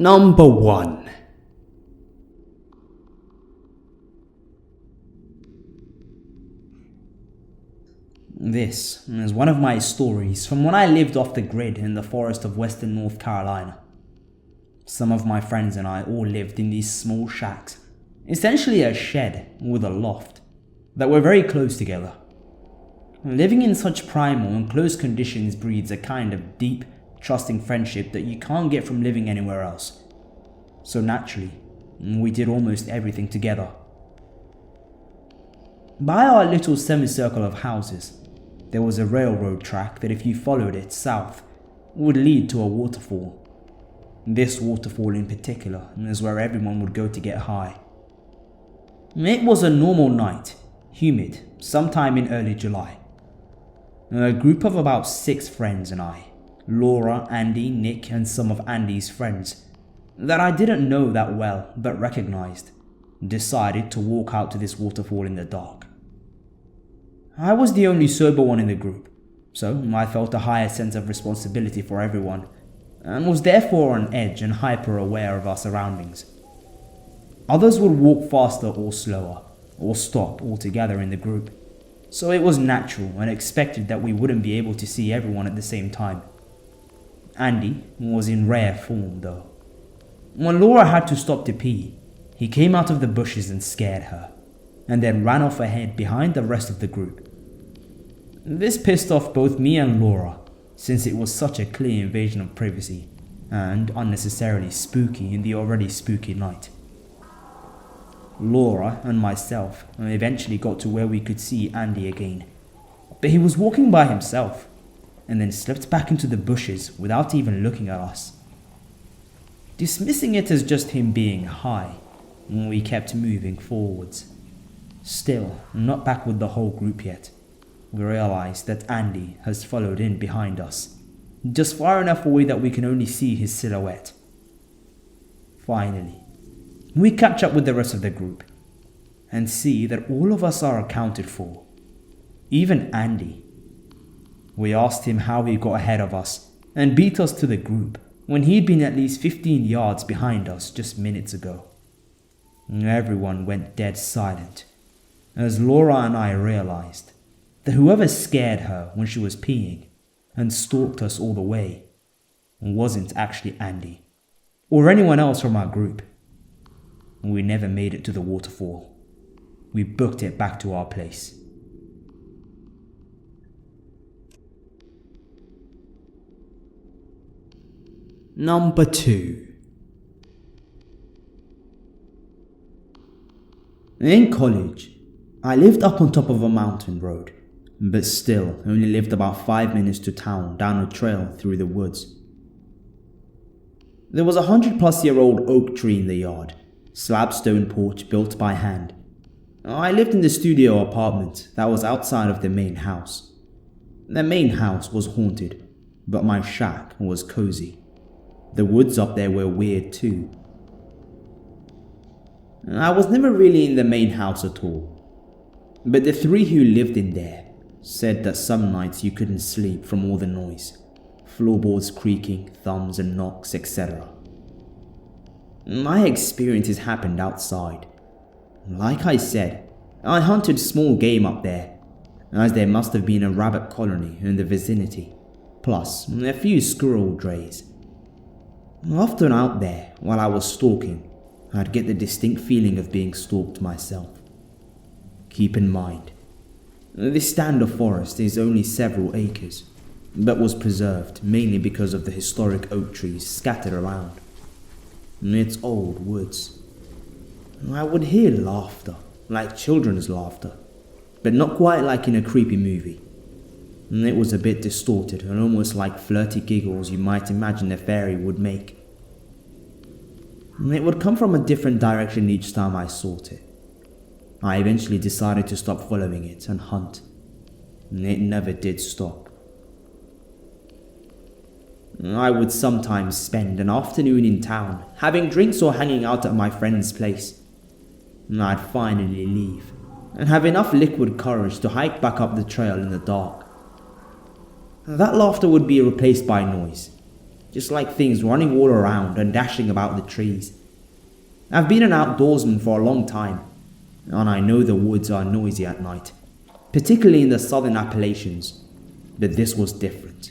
Number 1. This is one of my stories from when I lived off the grid in the forest of western North Carolina. Some of my friends and I all lived in these small shacks, essentially a shed with a loft, that were very close together. Living in such primal and close conditions breeds a kind of deep, trusting friendship that you can't get from living anywhere else. So naturally, we did almost everything together. By our little semicircle of houses, there was a railroad track that if you followed it south, would lead to a waterfall. This waterfall in particular is where everyone would go to get high. It was a normal night, humid, sometime in early July. A group of about 6 friends and I, Laura, Andy, Nick, and some of Andy's friends, that I didn't know that well but recognized, decided to walk out to this waterfall in the dark. I was the only sober one in the group, so I felt a higher sense of responsibility for everyone, and was therefore on edge and hyper aware of our surroundings. Others would walk faster or slower, or stop altogether in the group, so it was natural and expected that we wouldn't be able to see everyone at the same time. Andy was in rare form though. When Laura had to stop to pee, he came out of the bushes and scared her, and then ran off ahead behind the rest of the group. This pissed off both me and Laura, since it was such a clear invasion of privacy, and unnecessarily spooky in the already spooky night. Laura and myself eventually got to where we could see Andy again, but he was walking by himself, and then slipped back into the bushes without even looking at us. Dismissing it as just him being high, we kept moving forwards. Still not back with the whole group yet. We realized that Andy has followed in behind us, just far enough away that we can only see his silhouette. Finally, we catch up with the rest of the group, and see that all of us are accounted for, even Andy. We asked him how he got ahead of us, and beat us to the group, when he'd been at least 15 yards behind us just minutes ago. Everyone went dead silent, as Laura and I realized that whoever scared her when she was peeing and stalked us all the way wasn't actually Andy, or anyone else from our group. We never made it to the waterfall. We booked it back to our place. Number 2. In college, I lived up on top of a mountain road, but still only lived about 5 minutes to town down a trail through the woods. There was a 100-plus-year-old oak tree in the yard, slab stone porch built by hand. I lived in the studio apartment that was outside of the main house. The main house was haunted, but my shack was cozy. The woods up there were weird too. I was never really in the main house at all, but the 3 who lived in there said that some nights you couldn't sleep from all the noise, floorboards creaking, thumbs and knocks, etc. My experiences happened outside. Like I said, I hunted small game up there, as there must have been a rabbit colony in the vicinity, plus a few squirrel drays. Often out there, while I was stalking, I'd get the distinct feeling of being stalked myself. Keep in mind, this stand of forest is only several acres, but was preserved mainly because of the historic oak trees scattered around. It's old woods. I would hear laughter, like children's laughter, but not quite like in a creepy movie. It was a bit distorted and almost like flirty giggles you might imagine a fairy would make. It would come from a different direction each time I sought it. I eventually decided to stop following it and hunt. It never did stop. I would sometimes spend an afternoon in town, having drinks or hanging out at my friend's place. I'd finally leave, and have enough liquid courage to hike back up the trail in the dark. That laughter would be replaced by noise, just like things running all around and dashing about the trees. I've been an outdoorsman for a long time, and I know the woods are noisy at night, particularly in the southern Appalachians, but this was different.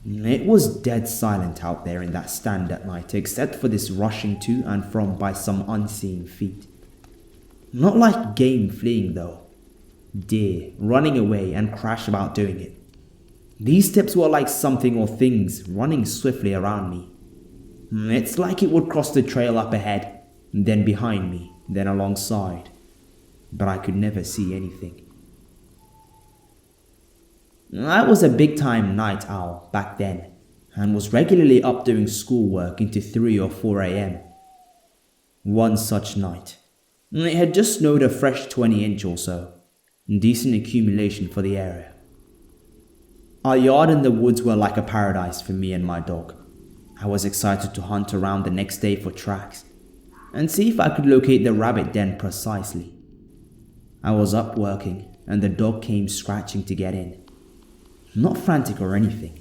It was dead silent out there in that stand at night, except for this rushing to and from by some unseen feet. Not like game fleeing though. Deer running away and crash about doing it. These steps were like something or things running swiftly around me. It's like it would cross the trail up ahead, then behind me, then alongside. But I could never see anything. I was a big-time night owl back then, and was regularly up doing schoolwork into 3 or 4 a.m. One such night, it had just snowed a fresh 20 inch or so, decent accumulation for the area. Our yard and the woods were like a paradise for me and my dog. I was excited to hunt around the next day for tracks, and see if I could locate the rabbit den precisely. I was up working, and the dog came scratching to get in. Not frantic or anything.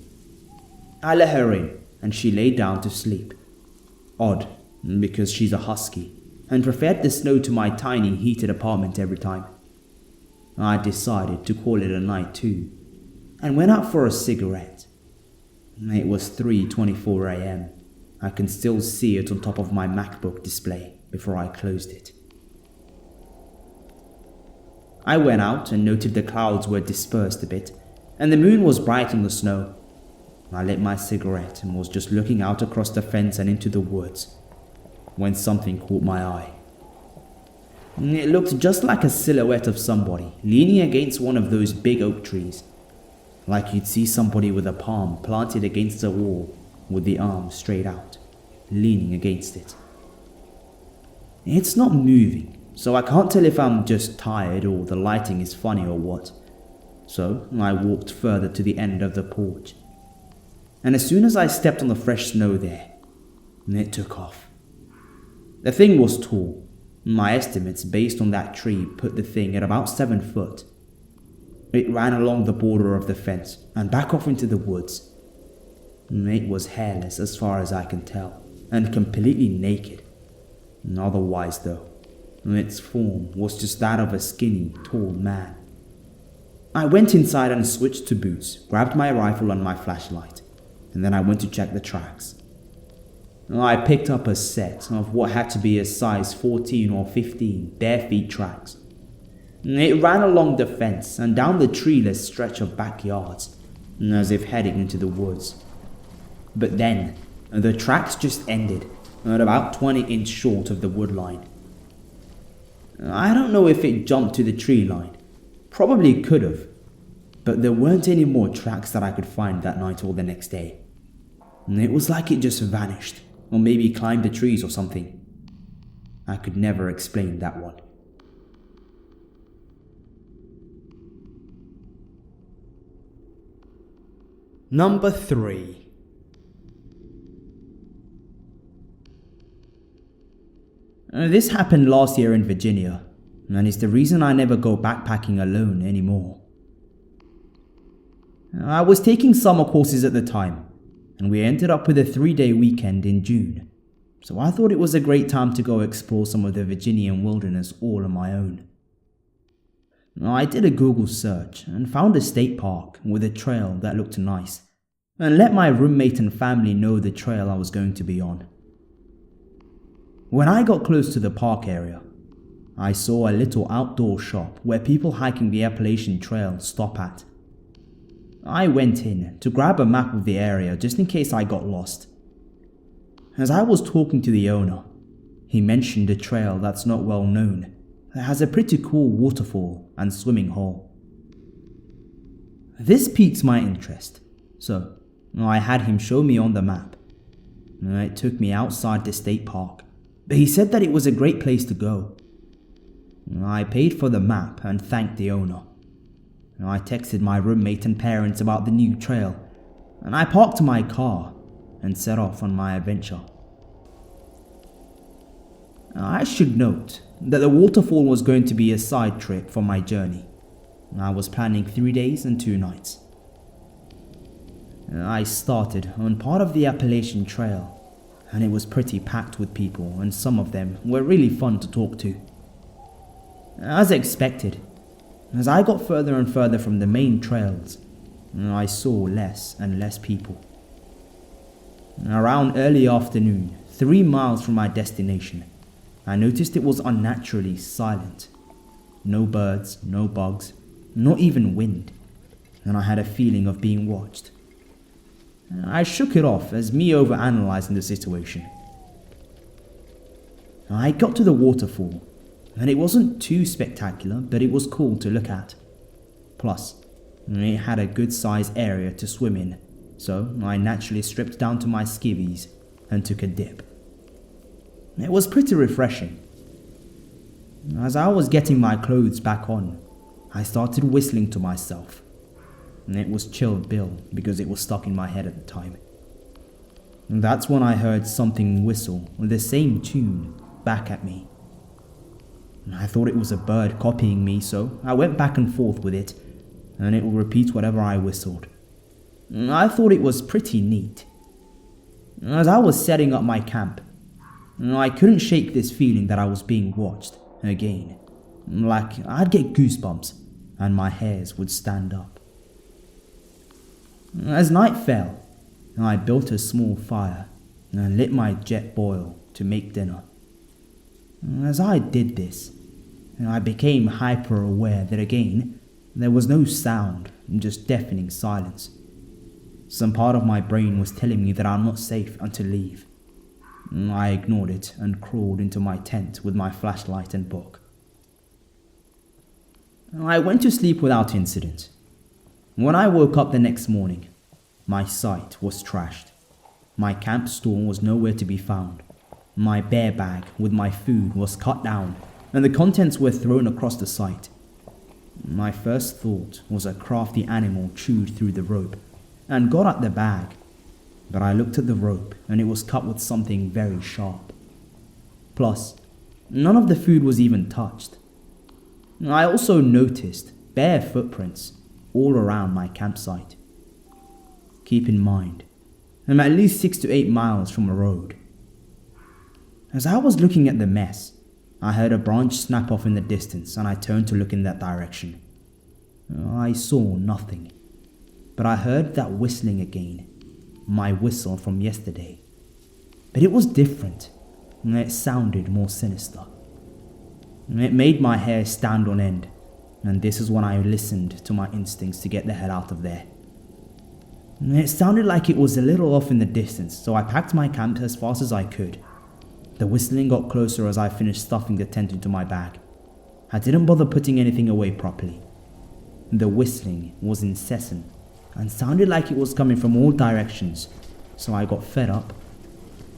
I let her in, and she lay down to sleep. Odd, because she's a husky, and preferred the snow to my tiny heated apartment every time. I decided to call it a night too, and went out for a cigarette. It was 3:24 a.m. I can still see it on top of my MacBook display before I closed it. I went out and noted the clouds were dispersed a bit, and the moon was bright on the snow. I lit my cigarette and was just looking out across the fence and into the woods, when something caught my eye. It looked just like a silhouette of somebody leaning against one of those big oak trees, like you'd see somebody with a palm planted against a wall with the arm straight out, leaning against it. It's not moving, so I can't tell if I'm just tired or the lighting is funny or what. So I walked further to the end of the porch. And as soon as I stepped on the fresh snow there, it took off. The thing was tall. My estimates based on that tree put the thing at about 7 foot. It ran along the border of the fence and back off into the woods. It was hairless as far as I can tell, and completely naked. Otherwise though, its form was just that of a skinny, tall man. I went inside and switched to boots, grabbed my rifle and my flashlight, and then I went to check the tracks. I picked up a set of what had to be a size 14 or 15 bare feet tracks. It ran along the fence and down the treeless stretch of backyards, as if heading into the woods. But then, the tracks just ended, at about 20 inches short of the wood line. I don't know if it jumped to the tree line. Probably could have, but there weren't any more tracks that I could find that night or the next day. It was like it just vanished, or maybe climbed the trees or something. I could never explain that one. Number 3. This happened last year in Virginia, and it's the reason I never go backpacking alone anymore. I was taking summer courses at the time, and we ended up with a 3-day weekend in June, so I thought it was a great time to go explore some of the Virginian wilderness all on my own. I did a Google search and found a state park with a trail that looked nice, and let my roommate and family know the trail I was going to be on. When I got close to the park area, I saw a little outdoor shop where people hiking the Appalachian Trail stop at. I went in to grab a map of the area just in case I got lost. As I was talking to the owner, he mentioned a trail that's not well known that has a pretty cool waterfall and swimming hole. This piqued my interest, so I had him show me on the map. It took me outside the state park, but he said that it was a great place to go. I paid for the map and thanked the owner. I texted my roommate and parents about the new trail, and I parked my car and set off on my adventure. I should note that the waterfall was going to be a side trip for my journey. I was planning 3 days and 2 nights. I started on part of the Appalachian Trail, and it was pretty packed with people, and some of them were really fun to talk to. As expected, as I got further and further from the main trails, I saw less and less people. Around early afternoon, 3 miles from my destination, I noticed it was unnaturally silent. No birds, no bugs, not even wind, and I had a feeling of being watched. I shook it off as me overanalyzing the situation. I got to the waterfall, and it wasn't too spectacular, but it was cool to look at. Plus, it had a good sized area to swim in, so I naturally stripped down to my skivvies and took a dip. It was pretty refreshing. As I was getting my clothes back on, I started whistling to myself. It was Chilled Bill because it was stuck in my head at the time. That's when I heard something whistle the same tune back at me. I thought it was a bird copying me, so I went back and forth with it, and it would repeat whatever I whistled. I thought it was pretty neat. As I was setting up my camp, I couldn't shake this feeling that I was being watched again. Like I'd get goosebumps and my hairs would stand up. As night fell, I built a small fire and lit my jet boil to make dinner. As I did this, I became hyper aware that again, there was no sound, just deafening silence. Some part of my brain was telling me that I'm not safe and to leave. I ignored it and crawled into my tent with my flashlight and book. I went to sleep without incident. When I woke up the next morning, my sight was trashed. My camp store was nowhere to be found. My bear bag with my food was cut down, and the contents were thrown across the site. My first thought was a crafty animal chewed through the rope and got at the bag, but I looked at the rope and it was cut with something very sharp. Plus, none of the food was even touched. I also noticed bare footprints all around my campsite. Keep in mind, I'm at least 6 to 8 miles from a road. As I was looking at the mess, I heard a branch snap off in the distance and I turned to look in that direction. I saw nothing, but I heard that whistling again, my whistle from yesterday. But it was different, and it sounded more sinister. It made my hair stand on end, and this is when I listened to my instincts to get the hell out of there. It sounded like it was a little off in the distance, so I packed my camp as fast as I could. The whistling got closer as I finished stuffing the tent into my bag. I didn't bother putting anything away properly. The whistling was incessant and sounded like it was coming from all directions, so I got fed up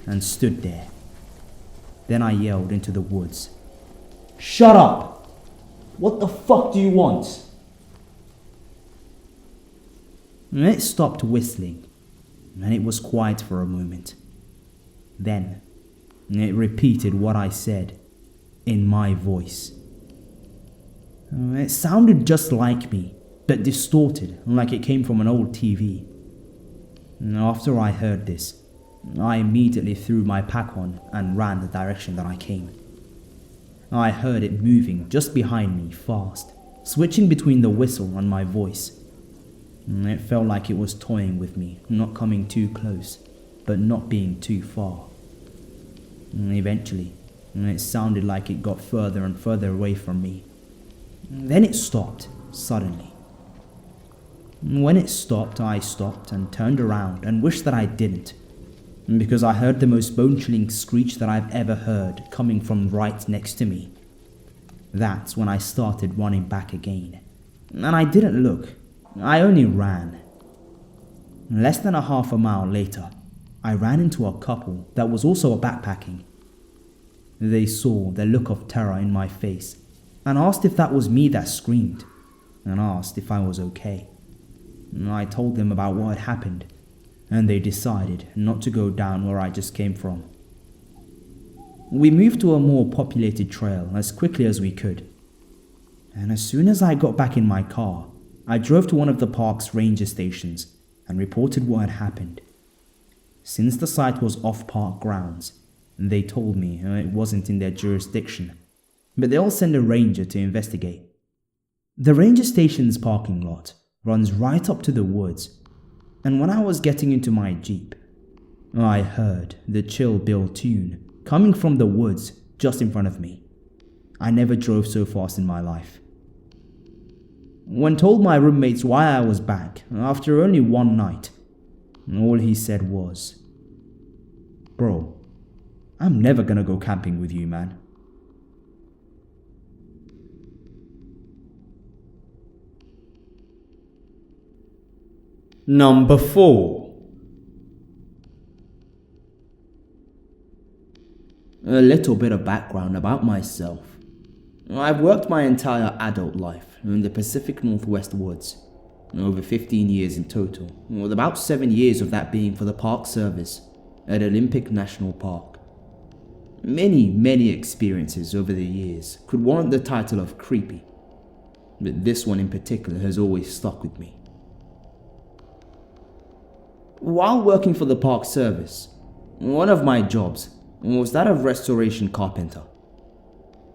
and stood there. Then I yelled into the woods, "Shut up! What the fuck do you want?" It stopped whistling, and it was quiet for a moment. Then, it repeated what I said, in my voice. It sounded just like me, but distorted, like it came from an old TV. After I heard this, I immediately threw my pack on and ran the direction that I came. I heard it moving just behind me fast, switching between the whistle and my voice. It felt like it was toying with me, not coming too close, but not being too far. Eventually, it sounded like it got further and further away from me. Then it stopped, suddenly. When it stopped, I stopped and turned around and wished that I didn't, because I heard the most bone-chilling screech that I've ever heard coming from right next to me. That's when I started running back again. And I didn't look, I only ran. Less than a half a mile later, I ran into a couple that was also backpacking. They saw the look of terror in my face and asked if that was me that screamed, and asked if I was okay. I told them about what had happened, and they decided not to go down where I just came from. We moved to a more populated trail as quickly as we could, and as soon as I got back in my car, I drove to one of the park's ranger stations and reported what had happened. Since the site was off park grounds, they told me it wasn't in their jurisdiction, but they'll send a ranger to investigate. The ranger station's parking lot runs right up to the woods, and when I was getting into my Jeep, I heard the Chill Bill tune coming from the woods just in front of me. I never drove so fast in my life. When told my roommates why I was back after only one night, all he said was, "Bro, I'm never gonna go camping with you, man." Number 4. A little bit of background about myself. I've worked my entire adult life in the Pacific Northwest woods, over 15 years in total, with about 7 years of that being for the Park Service at Olympic National Park. Many experiences over the years could warrant the title of creepy, but this one in particular has always stuck with me. While working for the Park Service, one of my jobs was that of restoration carpenter.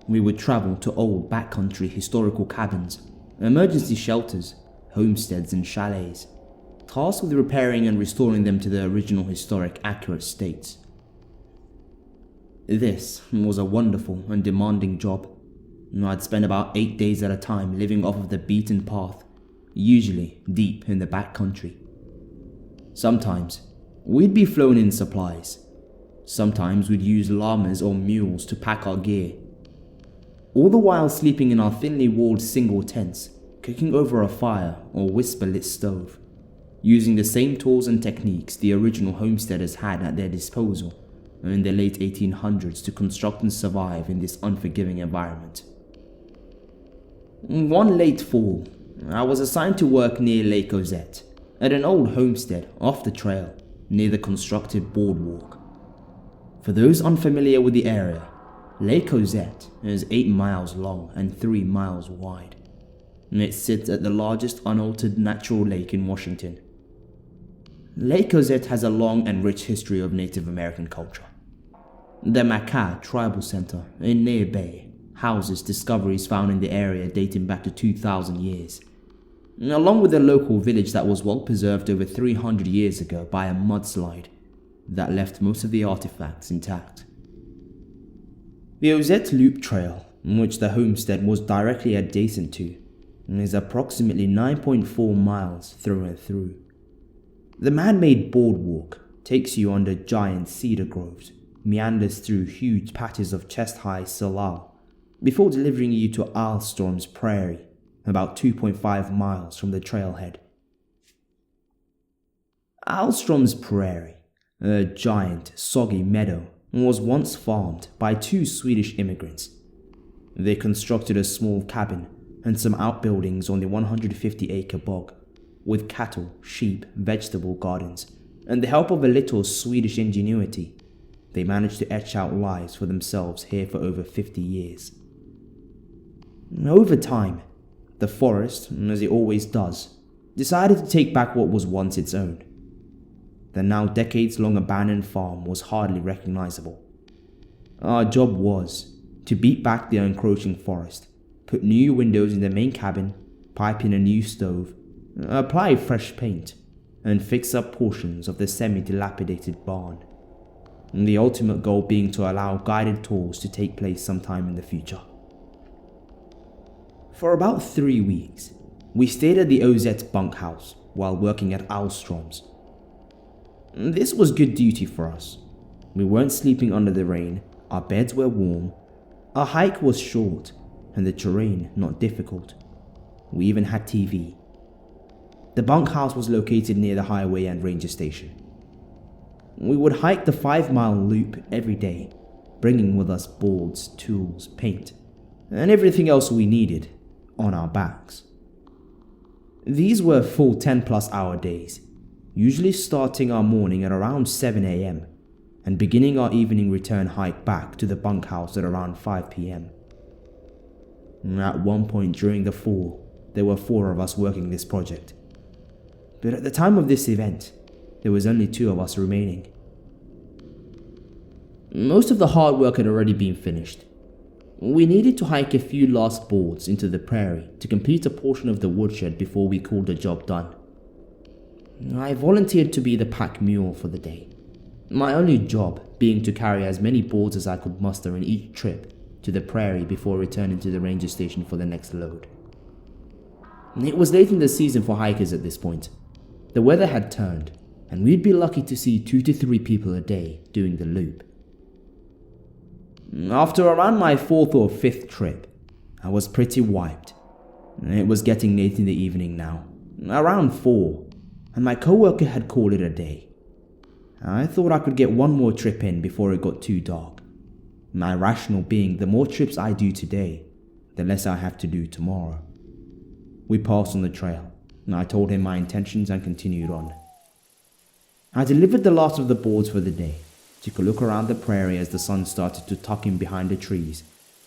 We would travel to old backcountry historical cabins, emergency shelters, homesteads and chalets, tasked with repairing and restoring them to their original historic accurate states. This was a wonderful and demanding job. I'd spend about 8 days at a time living off of the beaten path, usually deep in the backcountry. Sometimes we'd be flown in supplies. Sometimes we'd use llamas or mules to pack our gear. All the while sleeping in our thinly walled single tents, cooking over a fire or whisper-lit stove, using the same tools and techniques the original homesteaders had at their disposal in the late 1800s to construct and survive in this unforgiving environment. One late fall, I was assigned to work near Lake Ozette, at an old homestead off the trail near the constructed boardwalk. For those unfamiliar with the area, Lake Ozette is 8 miles long and 3 miles wide. It sits at the largest unaltered natural lake in Washington. Lake Ozette has a long and rich history of Native American culture. The Makah Tribal Center in Near Bay houses discoveries found in the area dating back to 2,000 years, along with a local village that was well preserved over 300 years ago by a mudslide that left most of the artifacts intact. The Ozette Loop Trail, which the homestead was directly adjacent to, is approximately 9.4 miles through and through. The man-made boardwalk takes you under giant cedar groves, meanders through huge patches of chest-high salal, before delivering you to Alstrom's Prairie, about 2.5 miles from the trailhead. Alstrom's Prairie, a giant, soggy meadow, was once farmed by 2 Swedish immigrants. They constructed a small cabin and some outbuildings on the 150-acre bog, with cattle, sheep, vegetable gardens, and the help of a little Swedish ingenuity, they managed to etch out lives for themselves here for over 50 years. Over time, the forest, as it always does, decided to take back what was once its own. The now decades-long abandoned farm was hardly recognizable. Our job was to beat back the encroaching forest, put new windows in the main cabin, pipe in a new stove, apply fresh paint, and fix up portions of the semi-dilapidated barn. The ultimate goal being to allow guided tours to take place sometime in the future. For about 3 weeks, we stayed at the Ozette bunkhouse while working at Alstrom's. This was good duty for us. We weren't sleeping under the rain, our beds were warm, our hike was short, and the terrain not difficult. We even had TV. The bunkhouse was located near the highway and ranger station. We would hike the 5-mile loop every day, bringing with us boards, tools, paint, and everything else we needed on our backs. These were full 10+ hour days, usually starting our morning at around 7 a.m. and beginning our evening return hike back to the bunkhouse at around 5 p.m. At one point during the fall, there were 4 of us working this project. but at the time of this event, there was only 2 of us remaining. Most of the hard work had already been finished. We needed to hike a few last boards into the prairie to complete a portion of the woodshed before we called the job done. I volunteered to be the pack mule for the day, my only job being to carry as many boards as I could muster in each trip to the prairie before returning to the ranger station for the next load. It was late in the season for hikers at this point. The weather had turned, and we'd be lucky to see 2 to 3 people a day doing the loop. After around my 4th or 5th trip, I was pretty wiped. It was getting late in the evening now, around 4, and my coworker had called it a day. I thought I could get one more trip in before it got too dark. My rationale being the more trips I do today, the less I have to do tomorrow. We passed on the trail, and I told him my intentions and continued on. I delivered the last of the boards for the day, took a look around the prairie as the sun started to tuck in behind the trees,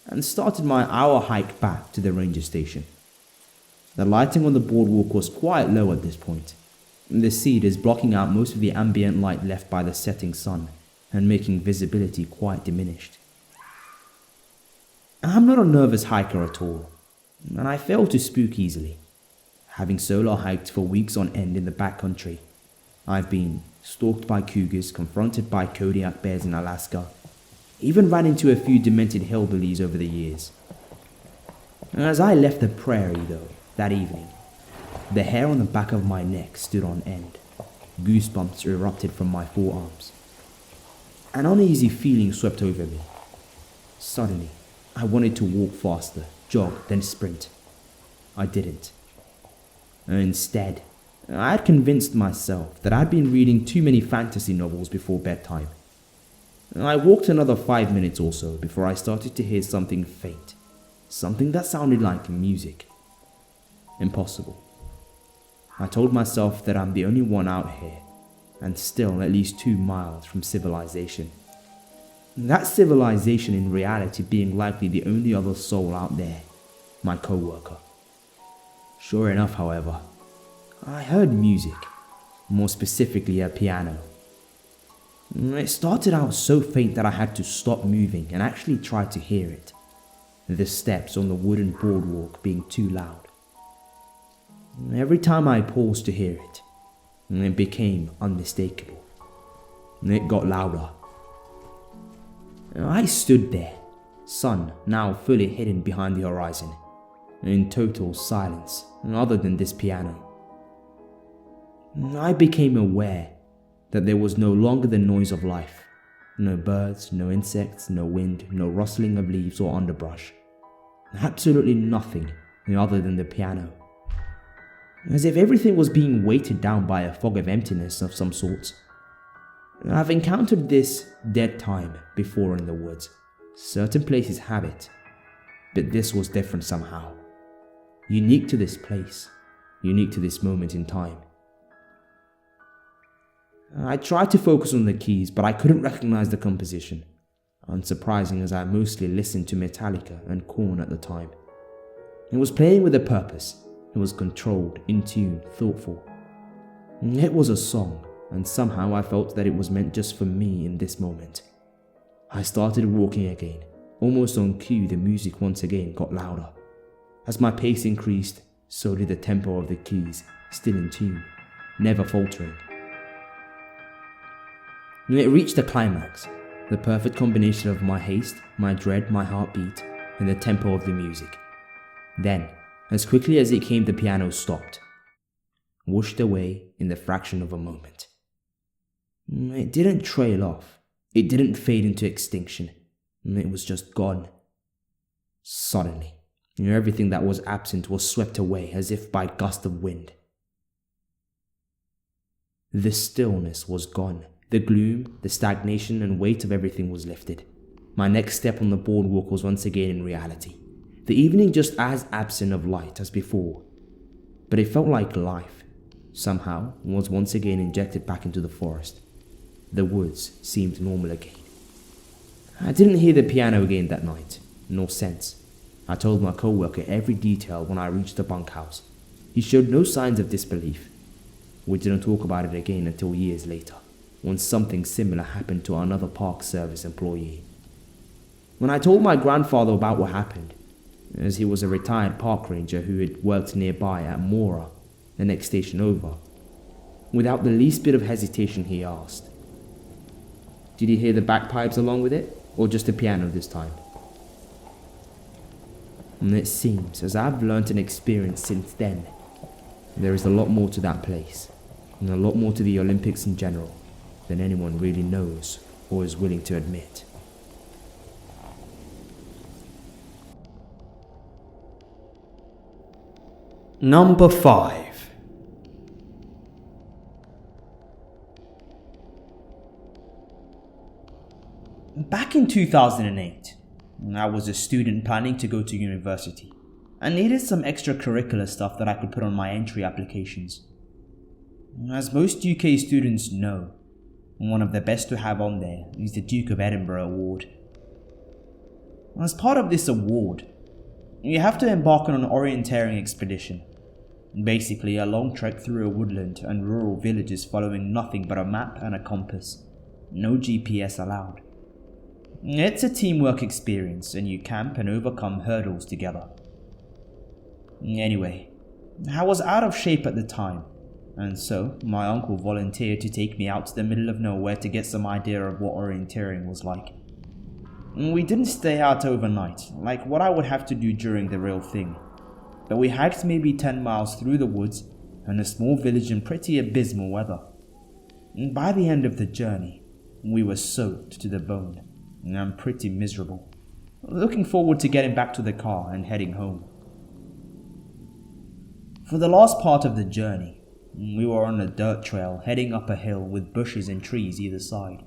and started my hour hike back to the ranger station. The lighting on the boardwalk was quite low at this point. The cedars blocking out most of the ambient light left by the setting sun and making visibility quite diminished. I'm not a nervous hiker at all, and I fail to spook easily. Having solo hiked for weeks on end in the backcountry, I've been stalked by cougars, confronted by Kodiak bears in Alaska, even ran into a few demented hillbillies over the years. As I left the prairie, though, that evening, the hair on the back of my neck stood on end. Goosebumps erupted from my forearms. An uneasy feeling swept over me. Suddenly, I wanted to walk faster, jog, then sprint. I didn't. Instead, I had convinced myself that I'd been reading too many fantasy novels before bedtime. I walked another 5 minutes or so before I started to hear something faint, something that sounded like music. Impossible. I told myself that I'm the only one out here, and still at least 2 miles from civilization. That civilization in reality being likely the only other soul out there, my coworker. Sure enough, however, I heard music, more specifically a piano. It started out so faint that I had to stop moving and actually try to hear it, the steps on the wooden boardwalk being too loud. Every time I paused to hear it, it became unmistakable. It got louder. I stood there, sun now fully hidden behind the horizon, in total silence other than this piano. I became aware that there was no longer the noise of life. No birds, no insects, no wind, no rustling of leaves or underbrush. Absolutely nothing other than the piano. As if everything was being weighted down by a fog of emptiness of some sort. I've encountered this dead time before in the woods. Certain places have it, but this was different somehow. Unique to this place, unique to this moment in time. I tried to focus on the keys, but I couldn't recognize the composition, unsurprising as I mostly listened to Metallica and Korn at the time. It was playing with a purpose. It was controlled, in tune, thoughtful. It was a song, and somehow I felt that it was meant just for me in this moment. I started walking again. Almost on cue, the music once again got louder. As my pace increased, so did the tempo of the keys, still in tune, never faltering. It reached the climax, the perfect combination of my haste, my dread, my heartbeat, and the tempo of the music. Then, as quickly as it came, the piano stopped, whooshed away in the fraction of a moment. It didn't trail off. It didn't fade into extinction. It was just gone. Suddenly, everything that was absent was swept away as if by a gust of wind. The stillness was gone. The gloom, the stagnation and weight of everything was lifted. My next step on the boardwalk was once again in reality. The evening just as absent of light as before. But it felt like life, somehow, was once again injected back into the forest. The woods seemed normal again. I didn't hear the piano again that night, nor since. I told my coworker every detail when I reached the bunkhouse. He showed no signs of disbelief. We didn't talk about it again until years later, when something similar happened to another park service employee. When I told my grandfather about what happened, as he was a retired park ranger who had worked nearby at Mora, the next station over, without the least bit of hesitation he asked, "Did you hear the bagpipes along with it, or just the piano this time?" And it seems, as I've learnt and experienced since then, there is a lot more to that place, and a lot more to the Olympics in general, than anyone really knows or is willing to admit. Number 5. Back in 2008, I was a student planning to go to university and needed some extracurricular stuff that I could put on my entry applications. As most UK students know, one of the best to have on there is the Duke of Edinburgh Award. As part of this award, you have to embark on an orienteering expedition. Basically, a long trek through a woodland and rural villages following nothing but a map and a compass. No GPS allowed. It's a teamwork experience, and you camp and overcome hurdles together. Anyway, I was out of shape at the time, and so my uncle volunteered to take me out to the middle of nowhere to get some idea of what orienteering was like. We didn't stay out overnight, like what I would have to do during the real thing, but we hiked maybe 10 miles through the woods and a small village in pretty abysmal weather. By the end of the journey, we were soaked to the bone and pretty miserable, looking forward to getting back to the car and heading home. For the last part of the journey, we were on a dirt trail heading up a hill with bushes and trees either side.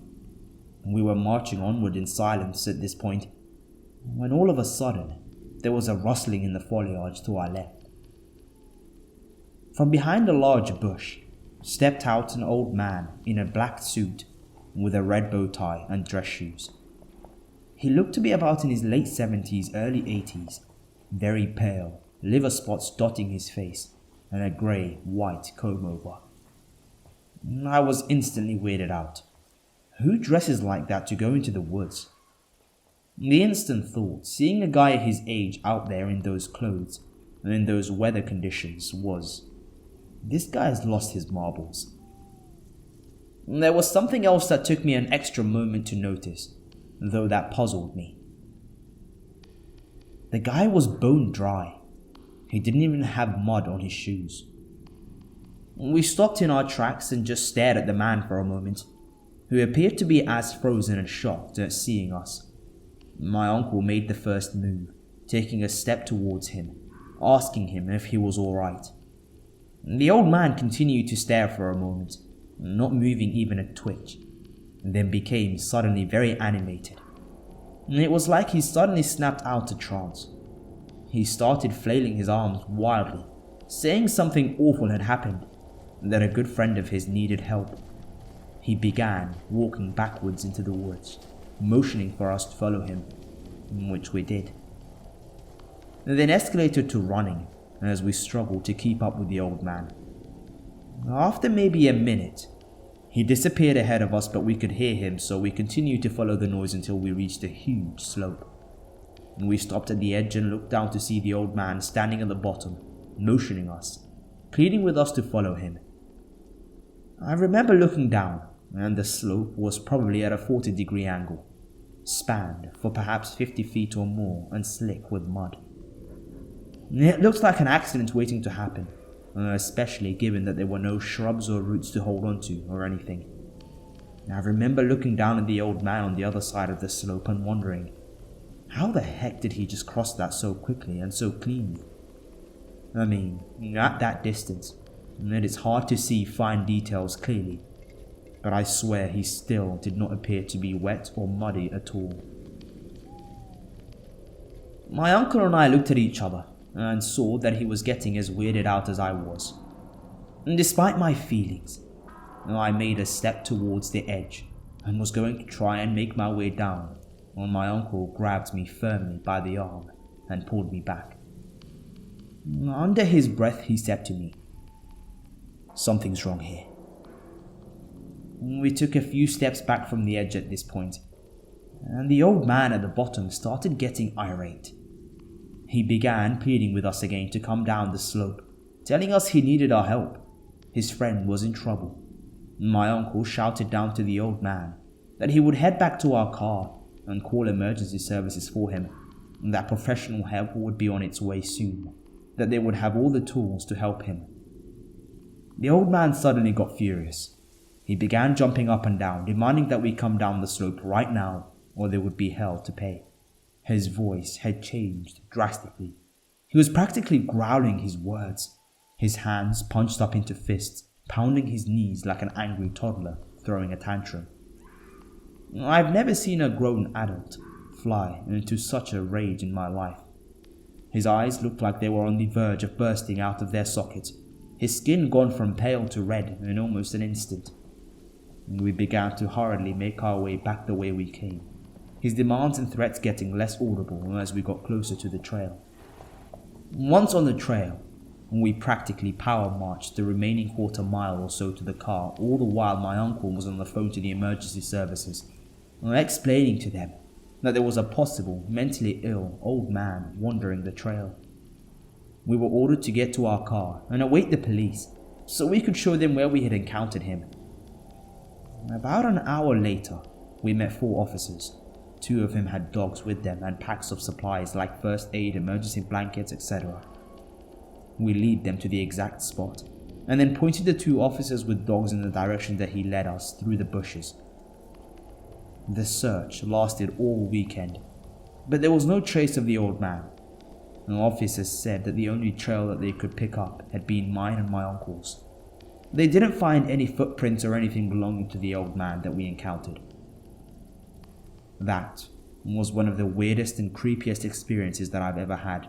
We were marching onward in silence at this point, when all of a sudden, there was a rustling in the foliage to our left. From behind a large bush stepped out an old man in a black suit with a red bow tie and dress shoes. He looked to be about in his late 70s, early 80s, very pale, liver spots dotting his face, and a grey-white comb-over. I was instantly weirded out. Who dresses like that to go into the woods? The instant thought, seeing a guy his age out there in those clothes and in those weather conditions, was, this guy's lost his marbles. There was something else that took me an extra moment to notice, though that puzzled me. The guy was bone dry. He didn't even have mud on his shoes. We stopped in our tracks and just stared at the man for a moment, who appeared to be as frozen and shocked at seeing us. My uncle made the first move, taking a step towards him, asking him if he was all right. The old man continued to stare for a moment, not moving even a twitch, and then became suddenly very animated. It was like he suddenly snapped out of trance. He started flailing his arms wildly, saying something awful had happened, and that a good friend of his needed help. He began walking backwards into the woods, motioning for us to follow him, which we did. It then escalated to running as we struggled to keep up with the old man. After maybe a minute, he disappeared ahead of us, but we could hear him, so we continued to follow the noise until we reached a huge slope. We stopped at the edge and looked down to see the old man standing at the bottom, motioning us, pleading with us to follow him. I remember looking down, and the slope was probably at a 40-degree angle, spanned for perhaps 50 feet or more and slick with mud. It looked like an accident waiting to happen, especially given that there were no shrubs or roots to hold onto or anything. I remember looking down at the old man on the other side of the slope and wondering, how the heck did he just cross that so quickly and so cleanly? I mean, at that distance, it is hard to see fine details clearly, but I swear he still did not appear to be wet or muddy at all. My uncle and I looked at each other and saw that he was getting as weirded out as I was. And despite my feelings, I made a step towards the edge and was going to try and make my way down when my uncle grabbed me firmly by the arm and pulled me back. Under his breath he said to me, Something's wrong here. We took a few steps back from the edge at this point, and the old man at the bottom started getting irate. He began pleading with us again to come down the slope, telling us he needed our help. His friend was in trouble. My uncle shouted down to the old man that he would head back to our car and call emergency services for him, and that professional help would be on its way soon, that they would have all the tools to help him. The old man suddenly got furious. He began jumping up and down, demanding that we come down the slope right now, or there would be hell to pay. His voice had changed drastically. He was practically growling his words, his hands punched up into fists, pounding his knees like an angry toddler throwing a tantrum. I've never seen a grown adult fly into such a rage in my life. His eyes looked like they were on the verge of bursting out of their sockets, his skin gone from pale to red in almost an instant. We began to hurriedly make our way back the way we came, his demands and threats getting less audible as we got closer to the trail. Once on the trail, we practically power marched the remaining quarter mile or so to the car, all the while my uncle was on the phone to the emergency services, explaining to them that there was a possible mentally ill old man wandering the trail. We were ordered to get to our car and await the police so we could show them where we had encountered him. About an hour later, we met 4 officers. 2 of them had dogs with them and packs of supplies like first aid, emergency blankets, etc. We lead them to the exact spot, and then pointed the 2 officers with dogs in the direction that he led us through the bushes. The search lasted all weekend, but there was no trace of the old man. The officers said that the only trail that they could pick up had been mine and my uncle's. They didn't find any footprints or anything belonging to the old man that we encountered. That was one of the weirdest and creepiest experiences that I've ever had.